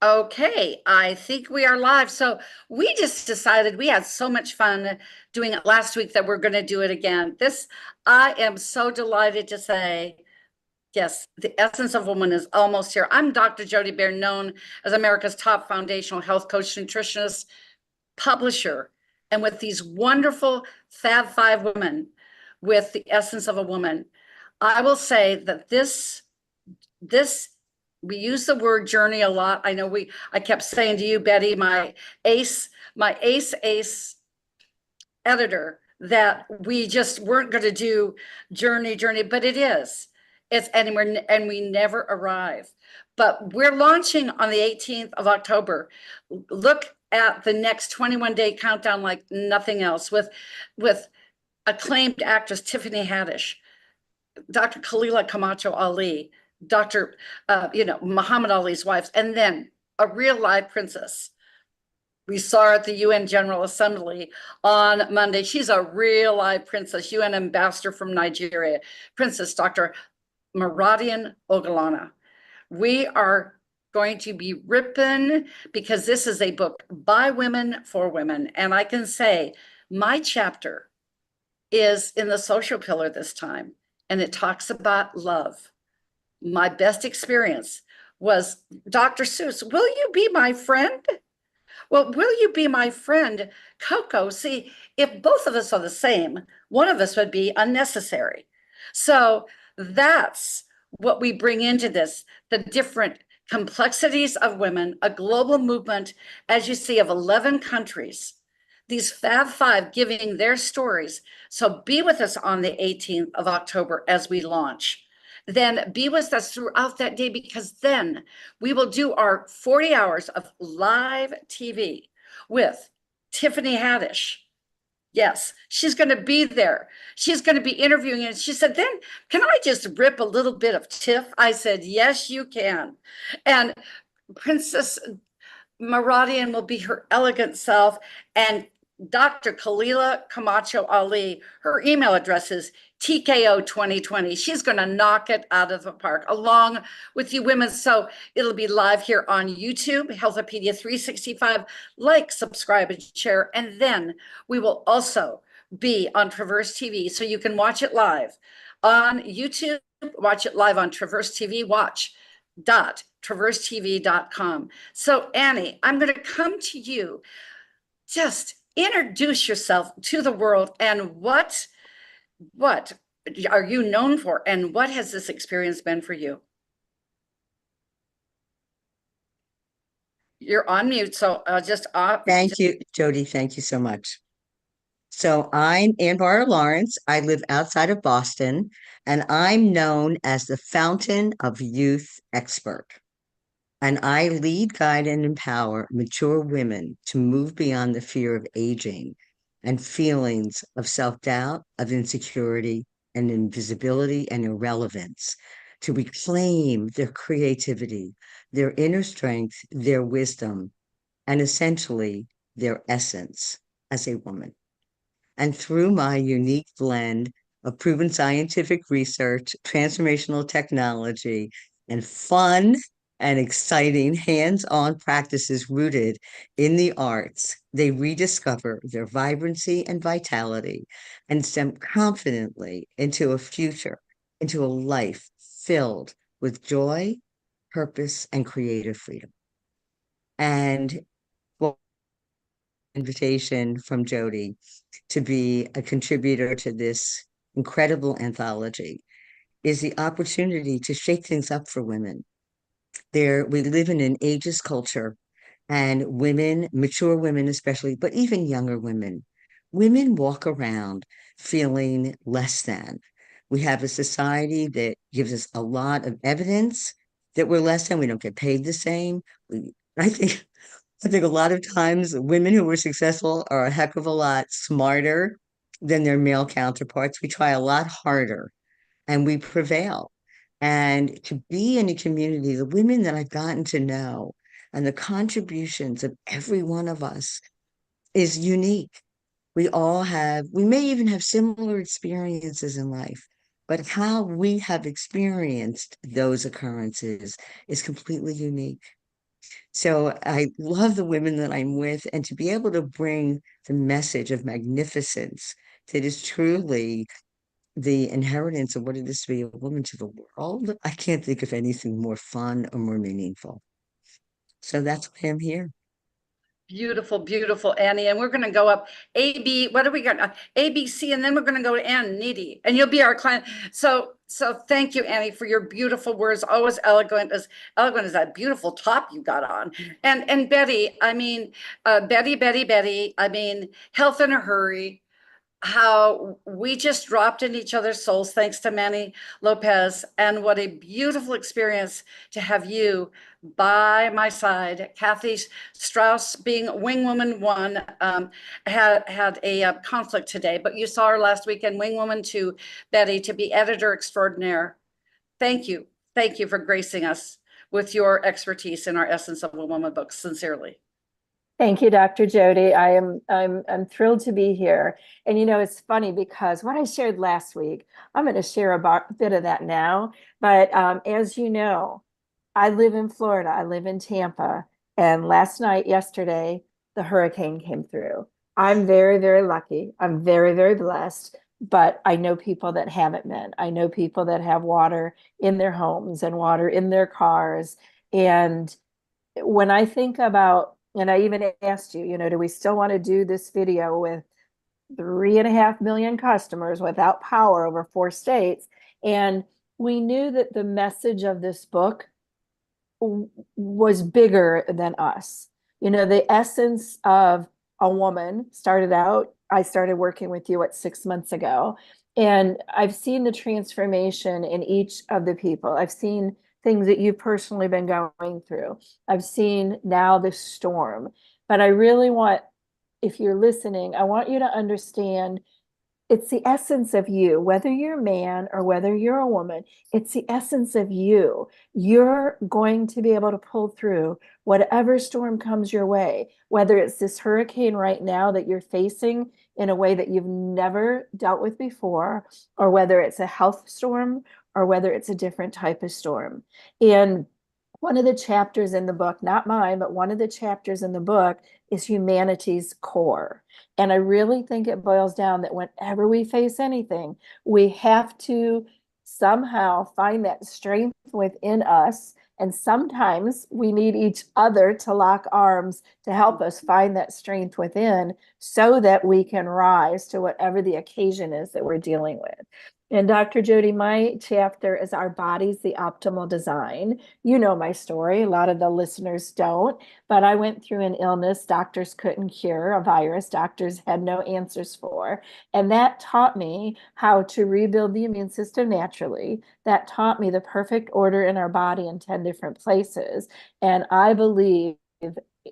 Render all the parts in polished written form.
Okay, I think we are live. So we just decided we had so much fun doing it last week that we're going to do it again. I am so delighted to say, yes, the essence of woman is almost here. I'm Dr. Jody Bear, known as America's top foundational health coach, nutritionist, publisher, and with these wonderful Fab Five women with the essence of a woman. I will say that this we use the word journey a lot. I kept saying to you, Betty, my ace editor, that we just weren't going to do journey, but it is. We never arrive. But we're launching on the 18th of October. Look at the next 21-day countdown like nothing else with acclaimed actress Tiffany Haddish, Dr. Khalila Camacho Ali, Dr. Muhammad Ali's wives, and then a real live princess. We saw her at the UN General Assembly on Monday. She's a real live princess, UN ambassador from Nigeria, Princess Dr. Maradian Ogalana. We are going to be ripping because this is a book by women for women. And I can say my chapter is in the social pillar this time, and it talks about love. My best experience was Dr. Seuss. Will you be my friend? Well, will you be my friend, Coco? See, if both of us are the same, one of us would be unnecessary. So that's what we bring into this, the different complexities of women, a global movement, as you see, of 11 countries, these Fab Five giving their stories. So be with us on the 18th of October as we launch. Then be with us throughout that day, because then we will do our 40 hours of live TV with Tiffany Haddish. Yes, she's going to be there. She's going to be interviewing. And she said, then can I just rip a little bit of Tiff? I said, yes, you can. And Princess Maradian will be her elegant self. And Dr. Khalila Camacho Ali, her email address is TKO2020. She's going to knock it out of the park along with you women. So it'll be live here on YouTube, Healthopedia 365. Like, subscribe, and share. And then we will also be on Traverse TV. So you can watch it live on YouTube, watch it live on Traverse TV, watch.traversetv.com. So Annie, I'm going to come to you. Just introduce yourself to the world, and what are you known for, and what has this experience been for you? You're on mute, so Thank you, Jody. Thank you so much. So I'm Ann Barr Lawrence. I live outside of Boston, and I'm known as the Fountain of Youth Expert. And I lead, guide, and empower mature women to move beyond the fear of aging and feelings of self-doubt, of insecurity, and invisibility and irrelevance, to reclaim their creativity, their inner strength, their wisdom, and essentially their essence as a woman. And through my unique blend of proven scientific research, transformational technology, and fun and exciting hands on practices rooted in the arts, they rediscover their vibrancy and vitality and step confidently into a future, into a life filled with joy, purpose, and creative freedom. And well, invitation from Jody to be a contributor to this incredible anthology is the opportunity to shake things up for women. We live in an ageist culture, and women, mature women especially, but even younger women walk around feeling less than. We have a society that gives us a lot of evidence that we're less than. We don't get paid the same. We, I think I think a lot of times women who are successful are a heck of a lot smarter than their male counterparts. We try a lot harder and we prevail. And to be in a community, the women that I've gotten to know and the contributions of every one of us is unique. We may even have similar experiences in life, but how we have experienced those occurrences is completely unique. So I love the women that I'm with, and to be able to bring the message of magnificence that is truly the inheritance of what it is to be a woman to the world. I can't think of anything more fun or more meaningful. So that's why I'm here. Beautiful, beautiful, Annie. And we're going to go up A, B. What are we going to A, B, C, and then we're going to go to N, needy, and you'll be our client. So thank you, Annie, for your beautiful words. Always eloquent as that beautiful top you got on. And Betty, I mean, Betty. I mean, health in a hurry, how we just dropped in each other's souls thanks to Manny Lopez. And what a beautiful experience to have you by my side. Kathy Strauss, being Wing Woman 1, had a conflict today, but you saw her last weekend, Wing Woman 2, Betty, to be editor extraordinaire. Thank you. Thank you for gracing us with your expertise in our Essence of a Woman books, sincerely. Thank you, Dr. Jody. I'm thrilled to be here. And it's funny because what I shared last week, I'm going to share a bit of that now. But as you know, I live in Florida. I live in Tampa. And yesterday, the hurricane came through. I'm very, very lucky. I'm very, very blessed. But I know people that haven't been. I know people that have water in their homes and water in their cars. And when I think about, and I even asked you, do we still want to do this video with 3.5 million customers without power over 4 states? And we knew that the message of this book was bigger than us. The essence of a woman started out, I started working with you 6 months ago, and I've seen the transformation in each of the people. I've seen things that you've personally been going through. I've seen now the storm, but I really want, if you're listening, I want you to understand it's the essence of you, whether you're a man or whether you're a woman, it's the essence of you. You're going to be able to pull through whatever storm comes your way, whether it's this hurricane right now that you're facing in a way that you've never dealt with before, or whether it's a health storm, or whether it's a different type of storm. And one of the chapters in the book, not mine, but one of the chapters in the book is humanity's core. And I really think it boils down that whenever we face anything, we have to somehow find that strength within us. And sometimes we need each other to lock arms to help us find that strength within so that we can rise to whatever the occasion is that we're dealing with. And Dr. Jody, my chapter is Our Bodies, the Optimal Design. You know my story. A lot of the listeners don't, but I went through an illness doctors couldn't cure, a virus doctors had no answers for. And that taught me how to rebuild the immune system naturally. That taught me the perfect order in our body in 10 different places. And I believe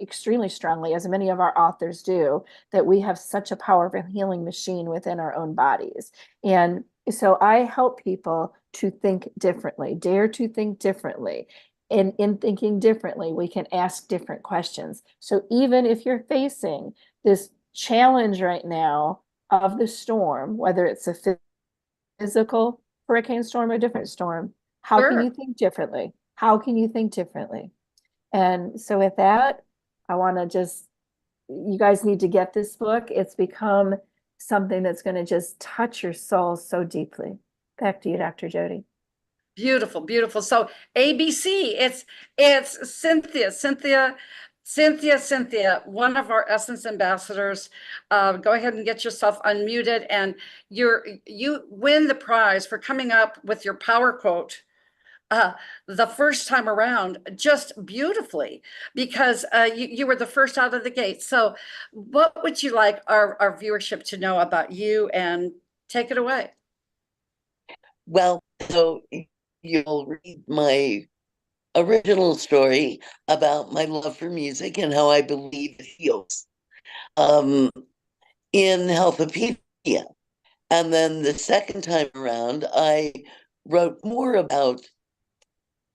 extremely strongly, as many of our authors do, that we have such a powerful healing machine within our own bodies. And so I help people to think differently, dare to think differently. And in thinking differently, we can ask different questions. So even if you're facing this challenge right now of the storm, whether it's a physical hurricane storm or a different storm, how can you think differently? How can you think differently? And so with that, I want to just, you guys need to get this book. It's become something that's going to just touch your soul so deeply. Back to you, Dr. Jody. Beautiful, beautiful. So ABC, it's Cynthia, one of our Essence ambassadors. Go ahead and get yourself unmuted, and you win the prize for coming up with your power quote the first time around, just beautifully, because you were the first out of the gate. So what would you like our viewership to know about you, and take it away? Well, so you'll read my original story about my love for music and how I believe it heals in Healthopedia. And then the second time around, I wrote more about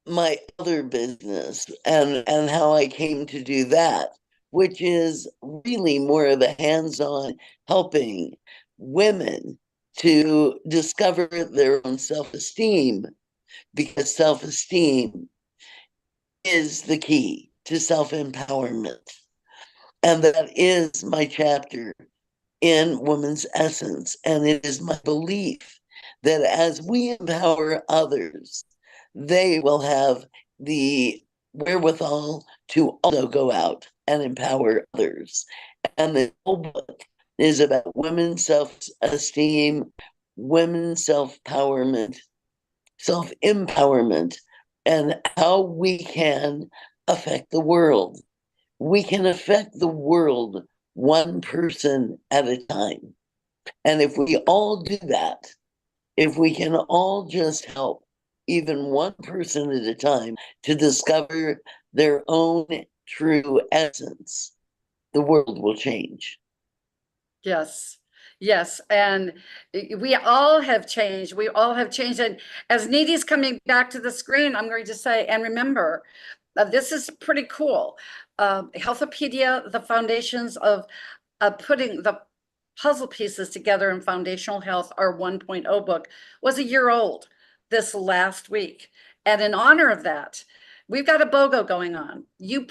my other business and how I came to do that, which is really more of a hands-on helping women to discover their own self-esteem, because self-esteem is the key to self-empowerment. And that is my chapter in Woman's Essence. And it is my belief that as we empower others, they will have the wherewithal to also go out and empower others. And the whole book is about women's self-esteem, women's self-empowerment, and how we can affect the world. We can affect the world one person at a time. And if we all do that, if we can all just help even one person at a time to discover their own true essence, the world will change. Yes. Yes. And we all have changed. We all have changed. And as Needy's coming back to the screen, I'm going to say, and remember, this is pretty cool. Healthopedia, the foundations of putting the puzzle pieces together in foundational health, our 1.0 book, was a year old this last week. And in honor of that, we've got a BOGO going on. You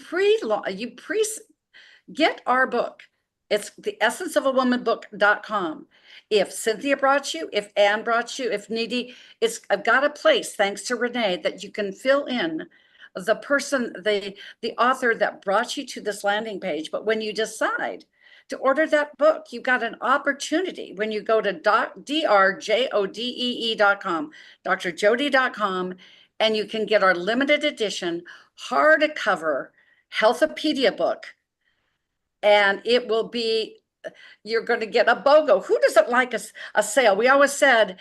get our book. It's the essence of a woman book.com. If Cynthia brought you, if Anne brought you, if Needy, I've got a place, thanks to Renee, that you can fill in the person, the author that brought you to this landing page. But when you decide to order that book, you've got an opportunity when you go to drjodee.com, drjodee.com, and you can get our limited edition hardcover Healthopedia book. And it will be, you're going to get a BOGO. Who doesn't like a sale? We always said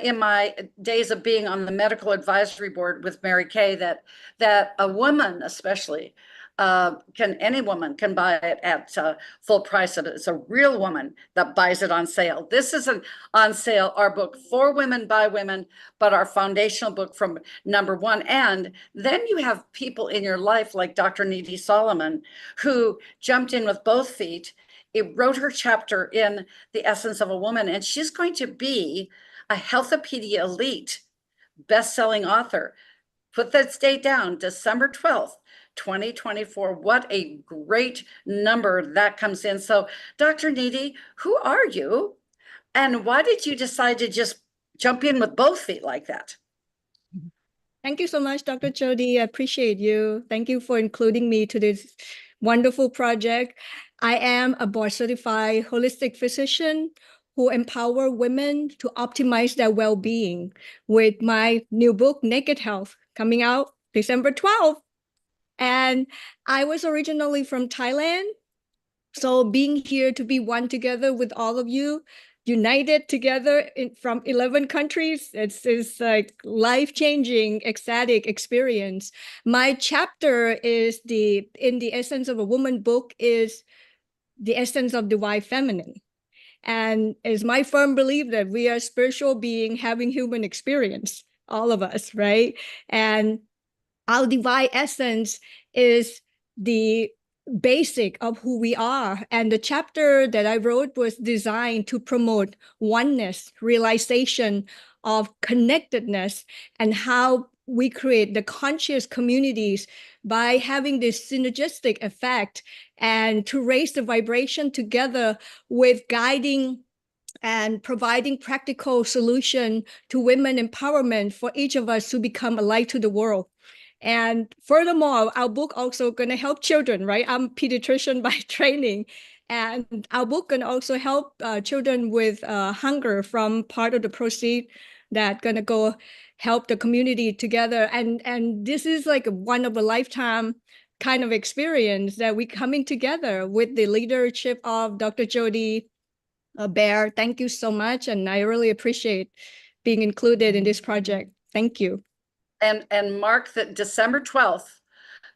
in my days of being on the medical advisory board with Mary Kay that a woman especially, any woman can buy it at full price. It's a real woman that buys it on sale. This isn't on sale, our book for women by women, but our foundational book from #1. And then you have people in your life like Dr. Needy Solomon, who jumped in with both feet. It wrote her chapter in The Essence of a Woman, and she's going to be a Healthopedia Elite best-selling author. Put that date down, December 12th. 2024. What a great number that comes in. So, Dr. Needy, who are you? And why did you decide to just jump in with both feet like that? Thank you so much, Dr. Jodee. I appreciate you. Thank you for including me to this wonderful project. I am a board-certified holistic physician who empower women to optimize their well-being with my new book, Naked Health, coming out December 12th. And I was originally from Thailand. So being here to be one together with all of you, united together from 11 countries, it's like life-changing, ecstatic experience. My chapter is in the Essence of a Woman book is the essence of divine feminine. And it's my firm belief that we are spiritual being having human experience, all of us, right? And our divine essence is the basic of who we are. And the chapter that I wrote was designed to promote oneness, realization of connectedness, and how we create the conscious communities by having this synergistic effect and to raise the vibration together with guiding and providing practical solution to women empowerment for each of us to become a light to the world. And furthermore, our book also going to help children, right? I'm a pediatrician by training, and our book can also help children with hunger from part of the proceed that going to go help the community together. And this is like one of a lifetime kind of experience that we coming together with the leadership of Dr. Jodee Bear. Thank you so much. And I really appreciate being included in this project. Thank you. And mark that December 12th,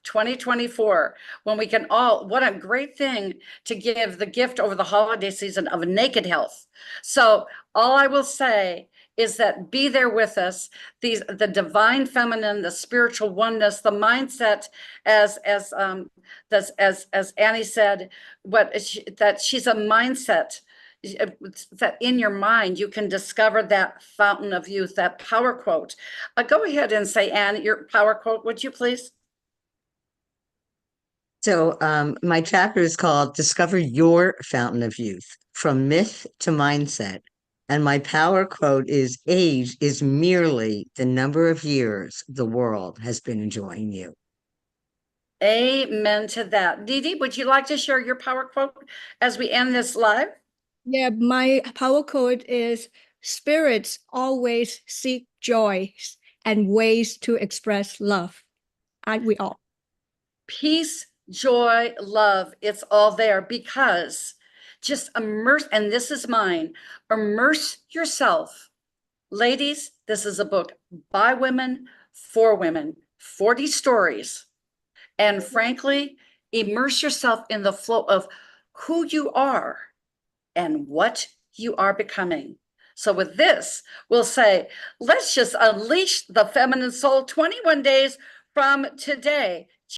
2024, when we can all, what a great thing to give the gift over the holiday season of Naked Health. So all I will say is that be there with us. The divine feminine, the spiritual oneness, the mindset, as Annie said, that she's a mindset. That in your mind you can discover that fountain of youth, that power quote. Go ahead and say, Anne, your power quote, would you please? So my chapter is called Discover Your Fountain of Youth, From Myth to Mindset. And my power quote is age is merely the number of years the world has been enjoying you. Amen to that. Dee Dee, would you like to share your power quote as we end this live? Yeah, my power code is spirits always seek joy and ways to express love. Aren't we all? Peace, joy, love, it's all there because just immerse, and this is mine, immerse yourself. Ladies, this is a book by women, for women, 40 stories. And frankly, immerse yourself in the flow of who you are and what you are becoming. So with this, we'll say, let's just unleash the feminine soul 21 days from today.